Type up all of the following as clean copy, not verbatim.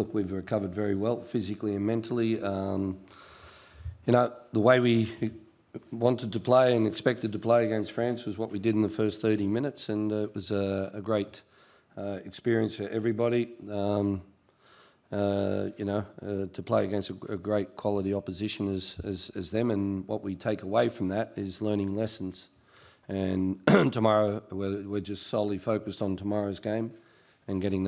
look, we've recovered very well physically and mentally. The way we wanted to play and expected to play against France was what we did in the first 30 minutes, and it was a great experience for everybody. To play against a great quality opposition as them, and what we take away from that is learning lessons. And tomorrow, we're just solely focused on tomorrow's game and getting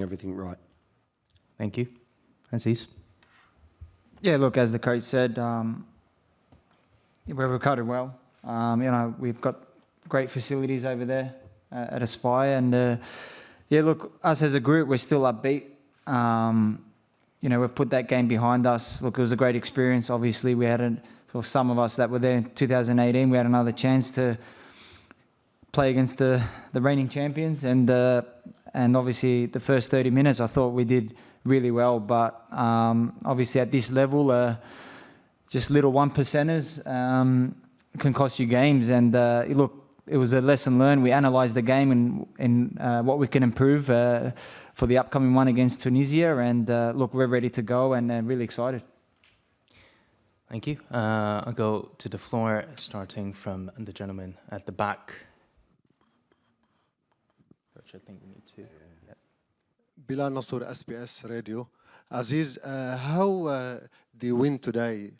everything right. Thank you. Aziz? Yeah, look, as the coach said, we've recovered well. We've got great facilities over there at Aspire, and look, us as a group, we're still upbeat. We've put that game behind us. Look, it was a great experience. Obviously, we had some of us that were there in 2018, we had another chance to play against the reigning champions, and obviously the first 30 minutes I thought we did really well, but obviously at this level, just little 1%ers can cost you games, and look, it was a lesson learned. We analysed the game and what we can improve for the upcoming one against Tunisia, and look, we're ready to go and really excited. Thank you. I'll go to the floor, starting from the gentleman at the back. Which I think we need to. Yeah. Bilal Nassour, SBS Radio. Aziz, how the win today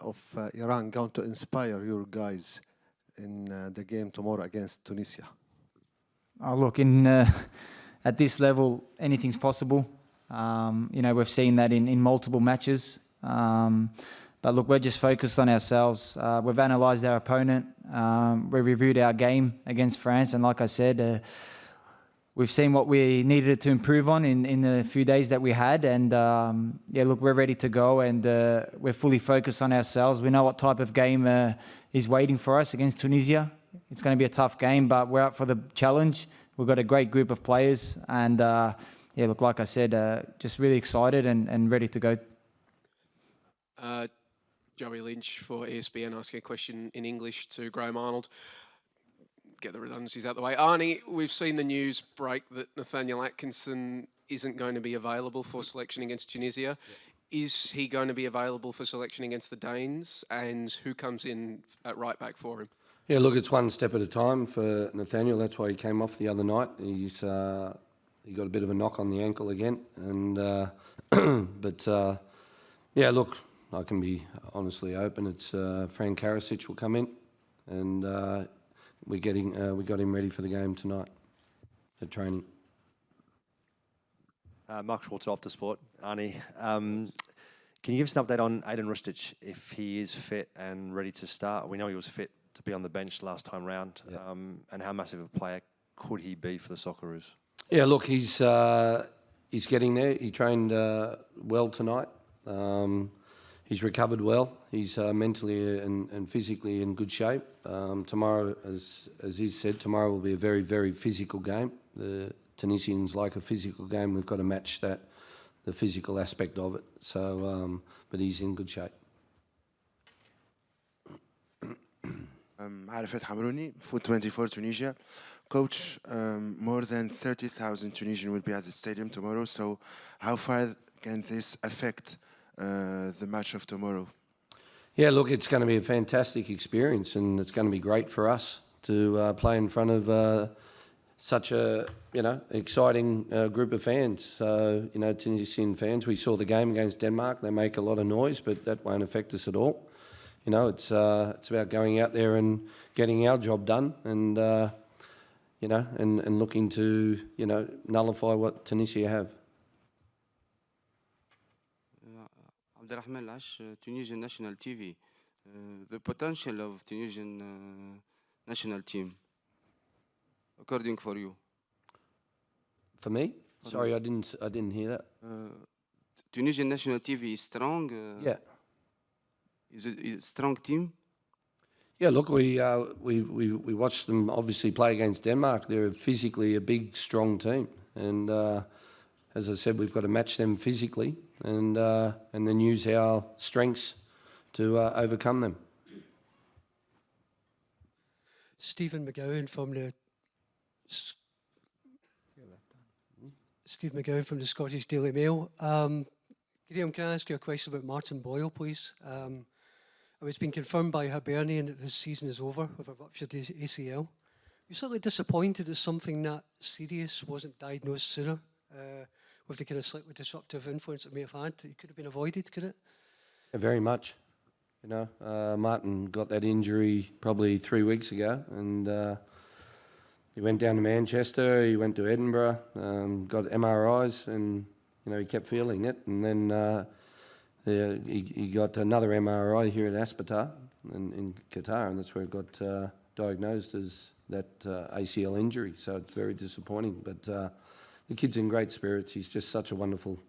of Iran going to inspire your guys in the game tomorrow against Tunisia? Oh, look, at this level, anything's possible. We've seen that in multiple matches. But look, we're just focused on ourselves. We've analysed our opponent. We reviewed our game against France, and like I said, we've seen what we needed to improve on in the few days that we had. And look, we're ready to go, and we're fully focused on ourselves. We know what type of game is waiting for us against Tunisia. It's going to be a tough game, but we're up for the challenge. We've got a great group of players, and look, like I said, just really excited and ready to go. Joey Lynch for ESPN asking a question in English to Graham Arnold. Get the redundancies out of the way. Arnie, we've seen the news break that Nathaniel Atkinson isn't going to be available for selection against Tunisia. Yeah. Is he going to be available for selection against the Danes? And who comes in at right back for him? Yeah, look, it's one step at a time for Nathaniel. That's why he came off the other night. He got a bit of a knock on the ankle again, and look, I can be honestly open. It's Fran Karasic will come in, and we got him ready for the game tonight at training. Mark Schwartz, Opta Sport. Arnie, can you give us an update on Aiden Rustic, if he is fit and ready to start? We know he was fit to be on the bench last time round, and how massive a player could he be for the Socceroos? Yeah, look, he's getting there. He trained well tonight. He's recovered well. He's mentally and physically in good shape. Tomorrow, as Aziz said, tomorrow will be a very, very physical game. The Tunisians like a physical game. We've got to match that, the physical aspect of it. So, but he's in good shape. Arafat Hamrouni, Foot 24 Tunisia. Coach, more than 30,000 Tunisians will be at the stadium tomorrow. So how far can this affect the match of tomorrow? Yeah, look, it's going to be a fantastic experience, and it's going to be great for us to play in front of such a exciting group of fans. So Tunisian fans. We saw the game against Denmark. They make a lot of noise, but that won't affect us at all. It's about going out there and getting our job done, and and looking to nullify what Tunisia have. Abdelrahman Lash, Tunisian national TV. The potential of Tunisian national team, according for you. For me? Sorry, I didn't hear that. Tunisian national TV is strong. Yeah. Is it a strong team? Yeah, look, we watched them obviously play against Denmark. They're physically a big, strong team, and as I said, we've got to match them physically, and then use our strengths to overcome them. Stephen McGowan from the Steve McGowan from the Scottish Daily Mail. Graham, can I ask you a question about Martin Boyle, please? It's been confirmed by Hibernian that his season is over with a ruptured ACL. You're slightly disappointed that something that serious wasn't diagnosed sooner, with the kind of slightly disruptive influence it may have had. It could have been avoided, could it? Yeah, very much. You know, Martin got that injury probably 3 weeks ago, and he went down to Manchester, he went to Edinburgh, got MRIs, and you know, he kept feeling it, and then he got another MRI here at Aspetar in Qatar, and that's where it got diagnosed as that ACL injury. So it's very disappointing, but the kid's in great spirits. He's just such a wonderful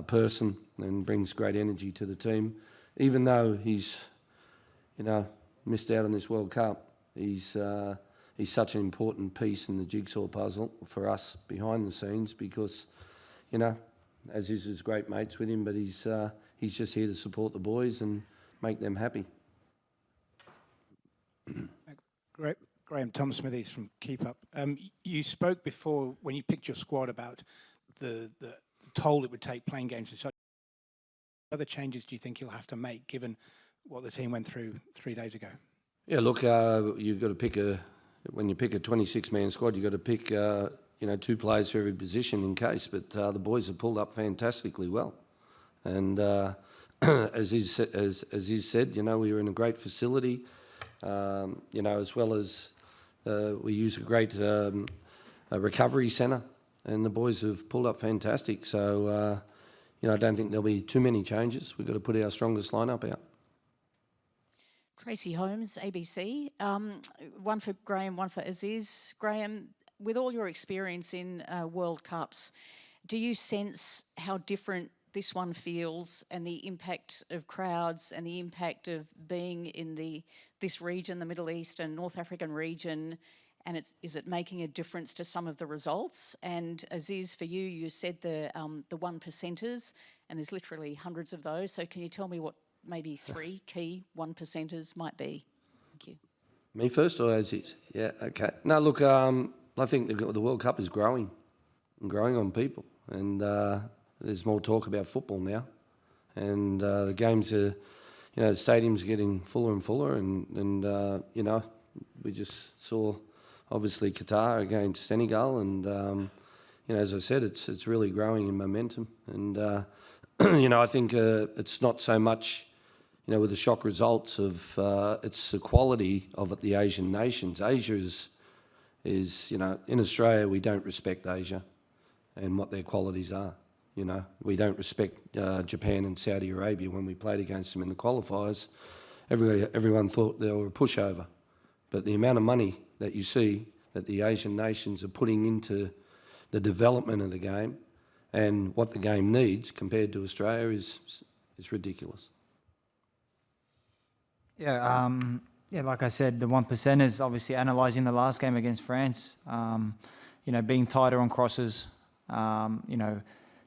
person and brings great energy to the team. Even though he's, you know, missed out on this World Cup, he's such an important piece in the jigsaw puzzle for us behind the scenes because, you know, Aziz is great mates with him, but he's just here to support the boys and make them happy. Graham, Tom Smithies from Keep Up. You spoke before when you picked your squad about the toll it would take playing games and such. What other changes do you think you'll have to make given what the team went through 3 days ago? Yeah, look, you've got to pick when you pick a 26-man squad, you've got to pick, you know, 2 players for every position in case, but the boys have pulled up fantastically well. And as Aziz said, you know, we were in a great facility, you know, as well as we use a great recovery centre, and the boys have pulled up fantastic. So, you know, I don't think there'll be too many changes. We've got to put our strongest lineup out. Tracy Holmes, ABC. One for Graham, one for Aziz. Graham, with all your experience in World Cups, do you sense how different this one feels and the impact of crowds and the impact of being in this region, the Middle East and North African region, and is it making a difference to some of the results? And Aziz, for you, you said the 1%ers, and there's literally hundreds of those. So can you tell me what maybe 3 key 1%ers might be? Thank you. Me first or Aziz? Yeah, okay. No, look, I think the World Cup is growing on people, and there's more talk about football now, and the games are, you know, the stadiums are getting fuller and fuller, and you know, we just saw obviously Qatar against Senegal, and you know, as I said, it's really growing in momentum, and you know, I think it's not so much, you know, with the shock results of it's the quality of the Asian nations. Asia is, you know, in Australia we don't respect Asia and what their qualities are. You know, we don't respect Japan and Saudi Arabia. When we played against them in the qualifiers, everyone thought they were a pushover. But the amount of money that you see that the Asian nations are putting into the development of the game and what the game needs compared to Australia is ridiculous. Yeah, yeah, like I said, the 1%ers obviously analysing the last game against France, you know, being tighter on crosses, you know,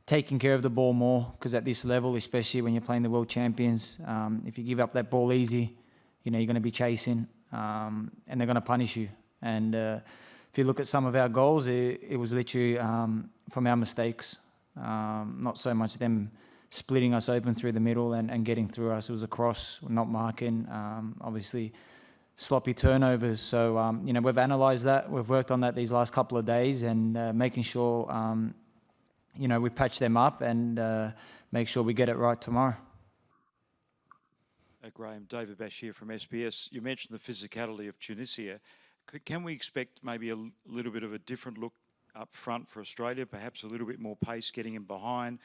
taking care of the ball more, because at this level, especially when you're playing the world champions, if you give up that ball easy, you know, you're going to be chasing, and they're going to punish you. And if you look at some of our goals, it was literally from our mistakes, not so much them splitting us open through the middle and getting through us. It was a cross, not marking, obviously sloppy turnovers. So, you know, we've analysed that. We've worked on that these last couple of days and making sure, you know, we patch them up and make sure we get it right tomorrow. Graham, David Bash here from SBS. You mentioned the physicality of Tunisia. Can we expect maybe a little bit of a different look up front for Australia, perhaps a little bit more pace, getting in behind,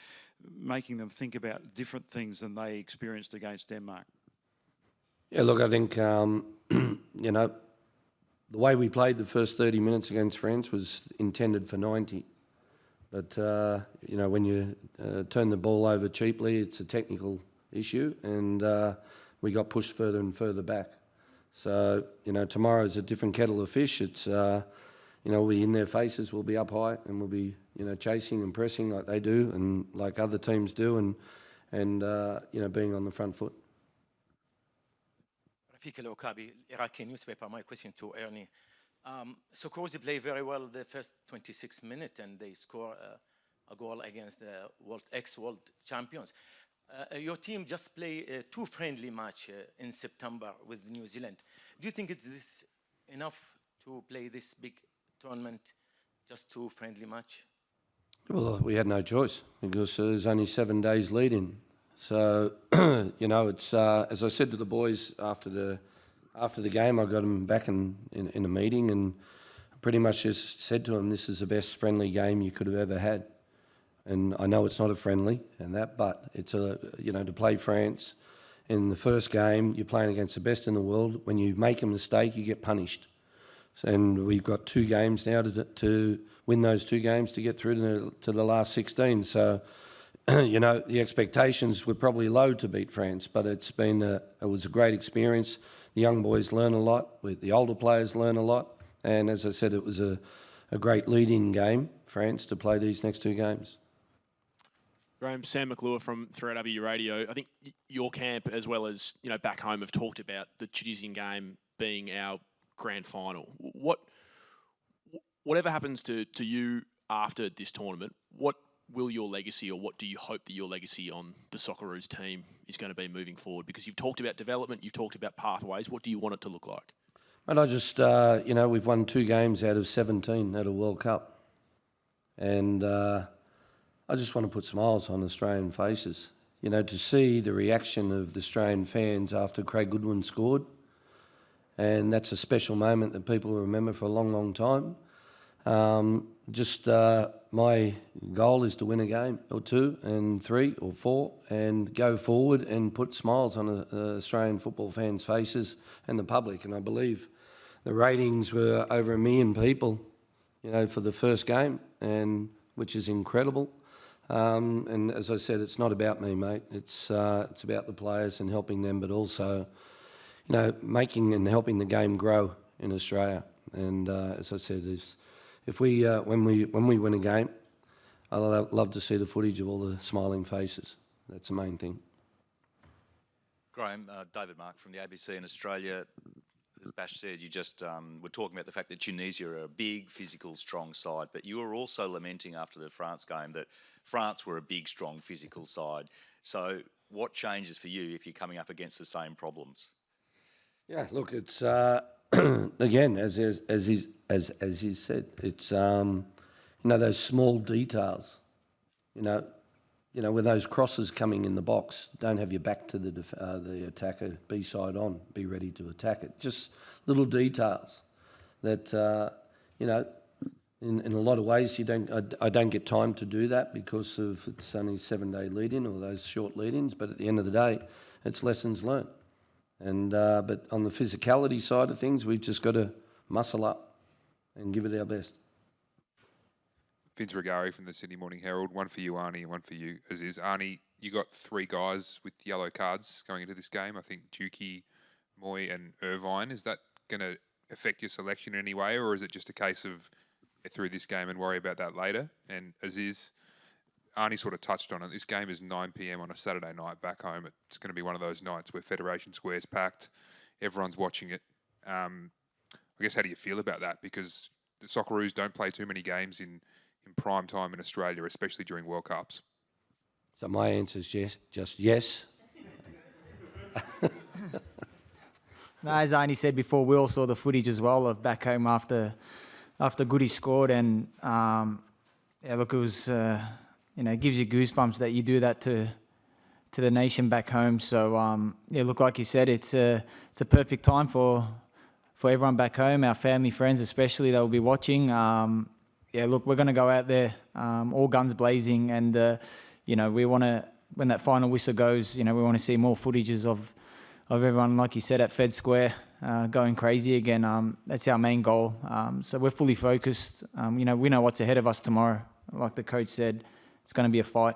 making them think about different things than they experienced against Denmark? Yeah, look, I think, you know, the way we played the first 30 minutes against France was intended for 90. But, you know, when you turn the ball over cheaply, it's a technical issue, and we got pushed further and further back. So, you know, tomorrow's a different kettle of fish. It's, you know, we'll be in their faces, we'll be up high, and we'll be, you know, chasing and pressing like they do and like other teams do, and you know, being on the front foot. Rafik El-Okabi, Iraqi newspaper. My question to Ernie. So, of course, they play very well the first 26 minutes and they score a goal against the ex-world champions. Your team just played 2 friendly match in September with New Zealand. Do you think it's this enough to play this big tournament, just 2 friendly match? Well, we had no choice because there's only 7 days lead-in. So, you know, it's as I said to the boys after the game, I got them back in a meeting and pretty much just said to them, this is the best friendly game you could have ever had. And I know it's not a friendly and that, but it's to play France in the first game, you're playing against the best in the world. When you make a mistake, you get punished. And we've got 2 games now to win those 2 games to get through to the last 16. So, you know, the expectations were probably low to beat France, but it was a great experience. The young boys learn a lot, the older players learn a lot. And as I said, it was a great lead-in game, France, to play these next 2 games. Graham, Sam McClure from 3AW Radio. I think your camp, as well as back home, have talked about the Tunisian game being our grand final. Whatever happens to you after this tournament, what will your legacy, or what do you hope that your legacy on the Socceroos team is going to be moving forward? Because you've talked about development, you've talked about pathways. What do you want it to look like? And I just, we've won 2 games out of 17 at a World Cup. And I just want to put smiles on Australian faces. You know, to see the reaction of the Australian fans after Craig Goodwin scored. And that's a special moment that people will remember for a long, long time. My goal is to win a game or 2 and 3 or 4 and go forward and put smiles on Australian football fans' faces and the public. And I believe the ratings were over 1 million people, for the first game, and which is incredible. And as I said, it's not about me, mate. It's about the players and helping them, but also, making and helping the game grow in Australia. And as I said, if we when we win a game, I'd love to see the footage of all the smiling faces. That's the main thing. Graham, David Mark from the ABC in Australia. As Bash said, you just were talking about the fact that Tunisia are a big, physical, strong side, but you were also lamenting after the France game that France were a big, strong, physical side. So what changes for you if you're coming up against the same problems? Yeah, look, it's again, as he said, it's those small details. When those crosses coming in the box, don't have your back to the attacker. Be side on, be ready to attack it. Just little details that in a lot of ways I don't get time to do that because of it's only 7-day lead-in or those short lead-ins. But at the end of the day, it's lessons learned. And but on the physicality side of things, we've just got to muscle up and give it our best. Vince Regari from the Sydney Morning Herald. One for you, Arnie, and one for you, Aziz. Arnie, you got 3 guys with yellow cards going into this game. I think Dukey, Moy and Irvine. Is that going to affect your selection in any way, or is it just a case of get through this game and worry about that later? And Aziz, Arnie sort of touched on it. This game is 9 p.m. on a Saturday night back home. It's going to be one of those nights where Federation Square's packed. Everyone's watching it. I guess, how do you feel about that? Because the Socceroos don't play too many games in prime time in Australia, especially during World Cups. So my answer is yes, just yes. No, as Arnie said before, we all saw the footage as well of back home after Goody scored, and look, it was it gives you goosebumps that you do that to the nation back home. So look, like you said, it's a perfect time for everyone back home, our family, friends especially, that will be watching. Look, we're going to go out there all guns blazing, and we want to, when that final whistle goes, we want to see more footages of everyone, like you said, at Fed Square going crazy again. That's our main goal. So we're fully focused. We know what's ahead of us tomorrow. Like the coach said, it's going to be a fight.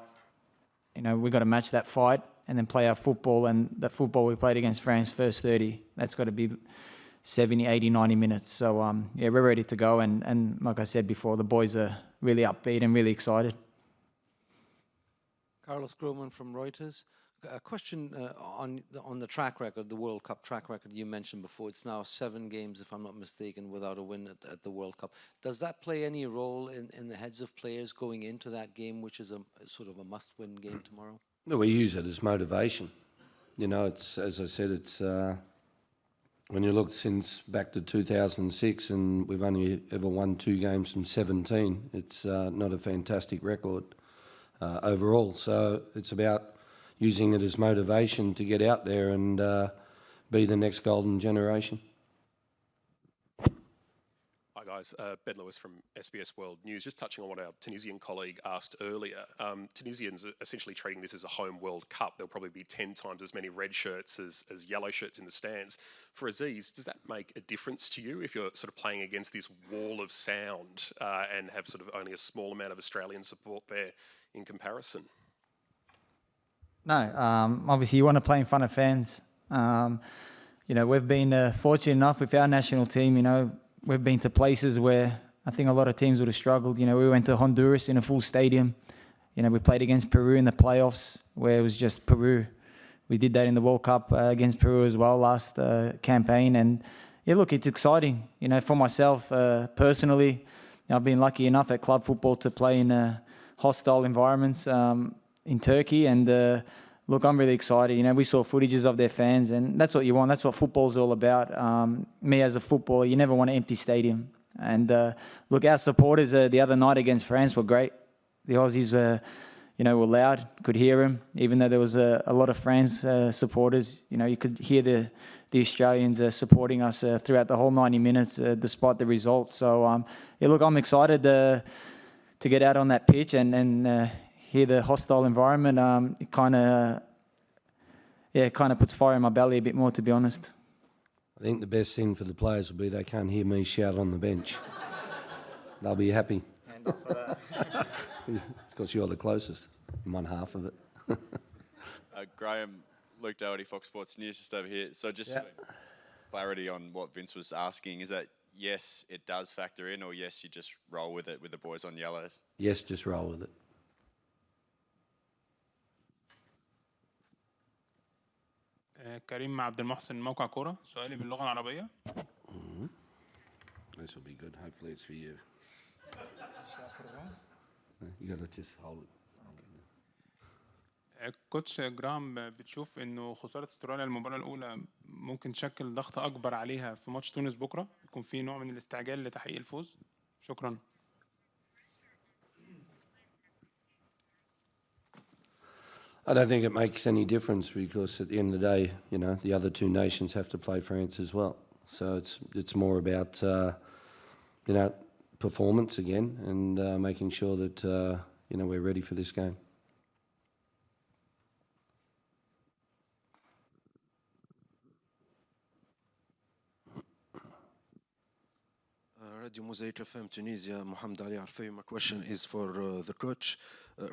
We've got to match that fight and then play our football, and that football we played against France first 30, that's got to be 70, 80, 90 minutes. So, we're ready to go. And like I said before, the boys are really upbeat and really excited. Carlos Groman from Reuters. A question on the track record, the World Cup track record you mentioned before. It's now 7 games, if I'm not mistaken, without a win at the World Cup. Does that play any role in the heads of players going into that game, which is a sort of a must-win game tomorrow? No, we use it as motivation. You know, it's, as I said, it's when you look since back to 2006 and we've only ever won 2 games from 17, it's not a fantastic record overall. So it's about using it as motivation to get out there and be the next golden generation. Hi guys, Ben Lewis from SBS World News. Just touching on what our Tunisian colleague asked earlier. Tunisians are essentially treating this as a home World Cup. There'll probably be 10 times as many red shirts as yellow shirts in the stands. For Aziz, does that make a difference to you if you're sort of playing against this wall of sound and have sort of only a small amount of Australian support there in comparison? No, obviously you want to play in front of fans. You know, we've been fortunate enough with our national team, you know, we've been to places where I think a lot of teams would have struggled. You know, we went to Honduras in a full stadium. You know, we played against Peru in the playoffs where it was just Peru. We did that in the World Cup against Peru as well last campaign. And yeah, look, it's exciting. You know, for myself personally, I've been lucky enough at club football to play in hostile environments in Turkey, and look, I'm really excited. You know, we saw footages of their fans, and that's what you want. That's what football's all about. Me as a footballer, you never want an empty stadium. And look, our supporters the other night against France were great. The Aussies, you know, were loud. Could hear them, even though there was a lot of France supporters. You know, you could hear the Australians supporting us throughout the whole 90 minutes, despite the results. So, yeah, look, I'm excited to get out on that pitch and hear the hostile environment. It kind of puts fire in my belly a bit more, to be honest. I think the best thing for the players will be they can't hear me shout on the bench. They'll be happy. Hand off for that. It's because you're the closest in one half of it. Graham, Luke Doherty, Fox Sports News, just over here. So just for clarity on what Vince was asking, is that yes, it does factor in, or yes, you just roll with it with the boys on yellows? Yes, just roll with it. كريم عبد المحسن موقع كورة. سؤالي باللغة العربية. This will be good. Hopefully it's for you. You got to just hold it. كوتش جرام، بتشوف انه خسارة استراليا المباراة الأولى ممكن تشكل ضغط أكبر عليها في ماتش تونس بكرة، يكون في نوع من الاستعجال لتحقيق الفوز؟ شكرا. I don't think it makes any difference because at the end of the day, you know, the other 2 nations have to play France as well. So it's more about, you know, performance again and making sure that, you know, we're ready for this game. Radio Mosaic FM Tunisia, Mohamed Ali Arfei. My question is for the coach.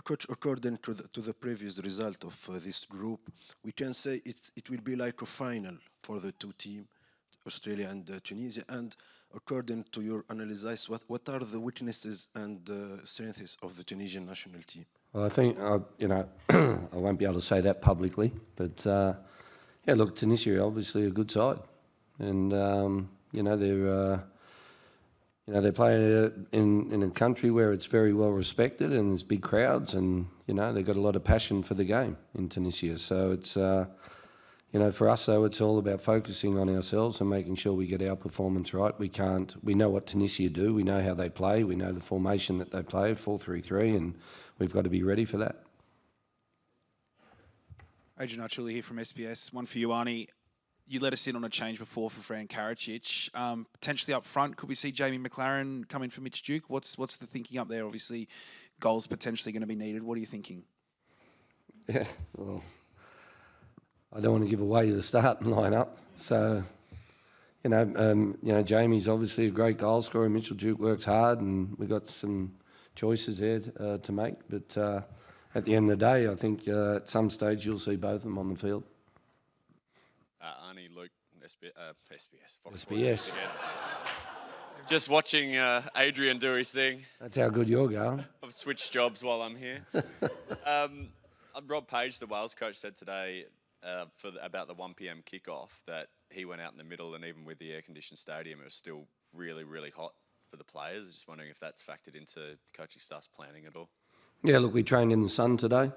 Coach, according to the previous result of this group, we can say it will be like a final for the 2 teams, Australia and Tunisia. And according to your analysis, what are the weaknesses and strengths of the Tunisian national team? Well, I think, you know, I won't be able to say that publicly, but yeah, look, Tunisia are obviously a good side. And, you know, they play in a country where it's very well respected and there's big crowds, and you know they've got a lot of passion for the game in Tunisia. So it's you know, for us though, it's all about focusing on ourselves and making sure we get our performance right. We know what Tunisia do. We know how they play. We know the formation that they play, 4-3-3, and we've got to be ready for that. Adrian Archuli here from SBS. One for you, Arnie. You let us in on a change before for Fran Karacic. Potentially up front, could we see Jamie McLaren come in for Mitch Duke? What's the thinking up there? Obviously, goals potentially going to be needed. What are you thinking? Yeah, well, I don't want to give away the starting lineup. So, you know, Jamie's obviously a great goal scorer. Mitchell Duke works hard, and we've got some choices there to make. But at the end of the day, I think at some stage you'll see both of them on the field. Arnie, Luke, SBS. Fox SBS. Sports again. Just watching Adrian do his thing. That's how good you're going. I've switched jobs while I'm here. Rob Page, the Wales coach, said today about the 1 p.m. kickoff that he went out in the middle, and even with the air-conditioned stadium, it was still really, really hot for the players. Just wondering if that's factored into coaching staff's planning at all. Yeah, look, we trained in the sun today,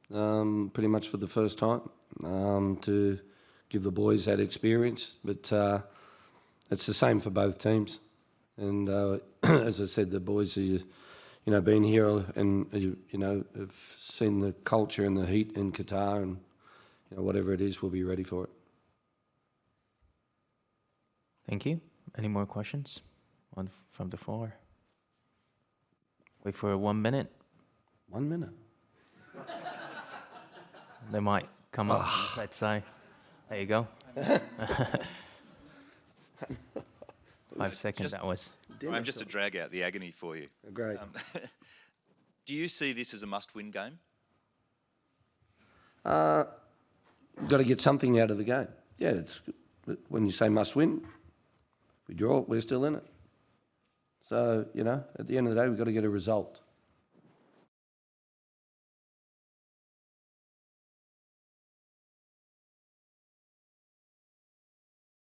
pretty much for the first time, to give the boys that experience. But it's the same for both teams. And as I said, the boys are, been here and, have seen the culture and the heat in Qatar, and, whatever it is, we'll be ready for it. Thank you. Any more questions from the floor? Wait for 1 minute. 1 minute. They might come up, let's say. There you go. 5 seconds, that was. I'm just to drag out the agony for you. Great. Do you see this as a must-win game? We've got to get something out of the game. Yeah, it's when you say must win, if we draw, we're still in it. So, at the end of the day, we've got to get a result.